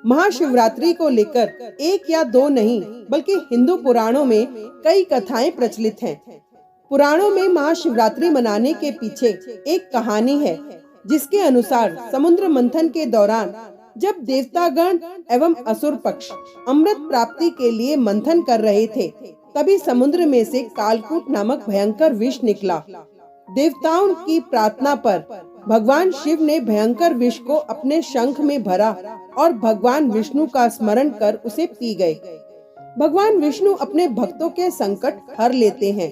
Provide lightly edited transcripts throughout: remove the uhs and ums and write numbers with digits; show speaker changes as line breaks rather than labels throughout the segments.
महाशिवरात्रि को लेकर एक या दो नहीं बल्कि हिंदू पुराणों में कई कथाएं प्रचलित हैं। पुराणों में महाशिवरात्रि मनाने के पीछे एक कहानी है, जिसके अनुसार समुद्र मंथन के दौरान जब देवतागण एवं असुर पक्ष अमृत प्राप्ति के लिए मंथन कर रहे थे, तभी समुद्र में से कालकूट नामक भयंकर विष निकला। देवताओं की प्रार्थना पर भगवान शिव ने भयंकर विष को अपने शंख में भरा और भगवान विष्णु का स्मरण कर उसे पी गए। भगवान विष्णु अपने भक्तों के संकट हर लेते हैं।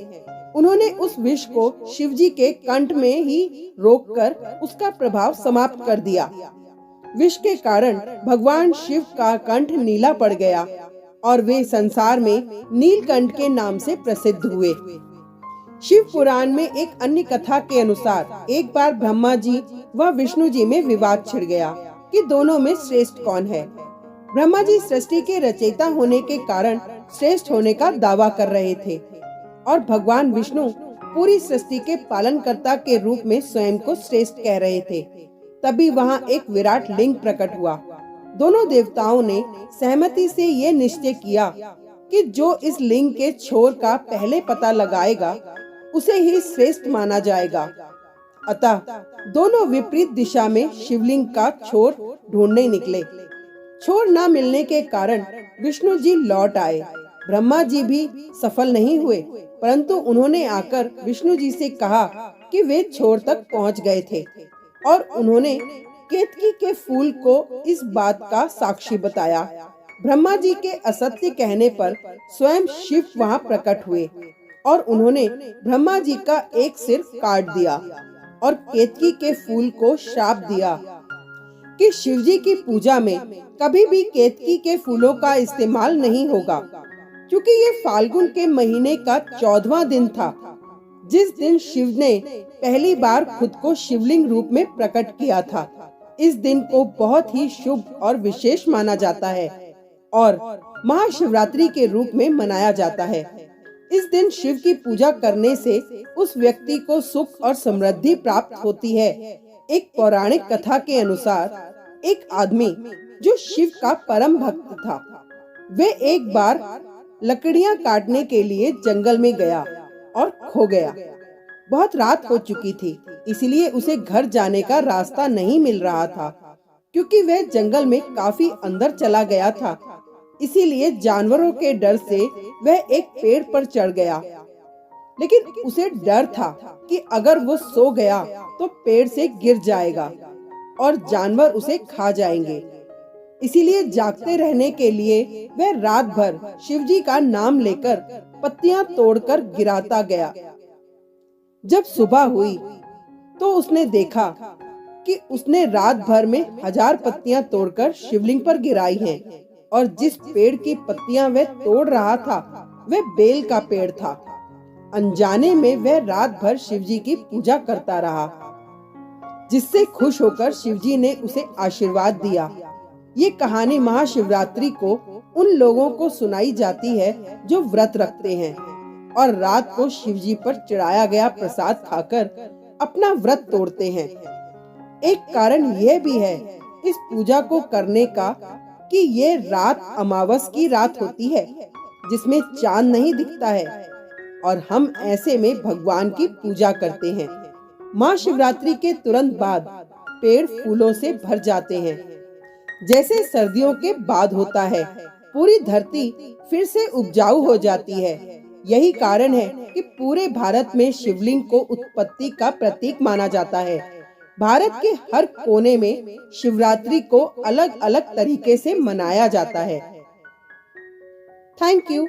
उन्होंने उस विष को शिव जी के कंठ में ही रोककर उसका प्रभाव समाप्त कर दिया। विष के कारण भगवान शिव का कंठ नीला पड़ गया और वे संसार में नीलकंठ के नाम से प्रसिद्ध हुए। शिव पुराण में एक अन्य कथा के अनुसार एक बार ब्रह्मा जी व विष्णु जी में विवाद छिड़ गया कि दोनों में श्रेष्ठ कौन है। ब्रह्मा जी सृष्टि के रचयिता होने के कारण श्रेष्ठ होने का दावा कर रहे थे और भगवान विष्णु पूरी सृष्टि के पालनकर्ता के रूप में स्वयं को श्रेष्ठ कह रहे थे। तभी वहाँ एक विराट लिंग प्रकट हुआ। दोनों देवताओं ने सहमति से ये निश्चय किया कि जो इस लिंग के छोर का पहले पता लगाएगा उसे ही श्रेष्ठ माना जाएगा। अतः दोनों विपरीत दिशा में शिवलिंग का छोर ढूंढने निकले। छोर न मिलने के कारण विष्णु जी लौट आए। ब्रह्मा जी भी सफल नहीं हुए, परंतु उन्होंने आकर विष्णु जी से कहा कि वे छोर तक पहुंच गए थे और उन्होंने केतकी के फूल को इस बात का साक्षी बताया। ब्रह्मा जी के असत्य कहने पर स्वयं शिव वहां प्रकट हुए और उन्होंने ब्रह्मा जी का एक सिर काट दिया और केतकी के फूल को श्राप दिया कि शिव जी की पूजा में कभी भी केतकी के फूलों का इस्तेमाल नहीं होगा, क्योंकि ये फाल्गुन के महीने का 14वां दिन था, जिस दिन शिव ने पहली बार खुद को शिवलिंग रूप में प्रकट किया था। इस दिन को बहुत ही शुभ और विशेष माना जाता है और महाशिवरात्रि के रूप में मनाया जाता है। इस दिन शिव की पूजा करने से उस व्यक्ति को सुख और समृद्धि प्राप्त होती है। एक पौराणिक कथा के अनुसार एक आदमी जो शिव का परम भक्त था, वे एक बार लकड़ियां काटने के लिए जंगल में गया और खो गया। बहुत रात हो चुकी थी, इसलिए उसे घर जाने का रास्ता नहीं मिल रहा था, क्योंकि वह जंगल में काफी अंदर चला गया था। इसीलिए जानवरों के डर से वह एक पेड़ पर चढ़ गया, लेकिन उसे डर था कि अगर वो सो गया तो पेड़ से गिर जाएगा और जानवर उसे खा जाएंगे। इसीलिए जागते रहने के लिए वह रात भर शिवजी का नाम लेकर पत्तियां तोड़कर गिराता गया। जब सुबह हुई तो उसने देखा कि उसने रात भर में 1000 पत्तियां तोड़कर शिवलिंग पर गिराई हैं और जिस पेड़ की पत्तियां वह तोड़ रहा था वह बेल का पेड़ था। अनजाने में वह रात भर शिवजी की पूजा करता रहा, जिससे खुश होकर शिवजी ने उसे आशीर्वाद दिया। ये कहानी महाशिवरात्रि को उन लोगों को सुनाई जाती है जो व्रत रखते हैं और रात को शिवजी पर चढ़ाया गया प्रसाद खाकर अपना व्रत तोड़ते हैं। एक कारण यह भी है इस पूजा को करने का कि ये रात अमावस की रात होती है, जिसमें चांद नहीं दिखता है और हम ऐसे में भगवान की पूजा करते हैं। महाशिवरात्रि के तुरंत बाद पेड़ फूलों से भर जाते हैं, जैसे सर्दियों के बाद होता है। पूरी धरती फिर से उपजाऊ हो जाती है। यही कारण है कि पूरे भारत में शिवलिंग को उत्पत्ति का प्रतीक माना जाता है। भारत के हर कोने में शिवरात्रि को अलग अलग तरीके से मनाया जाता है। Thank you.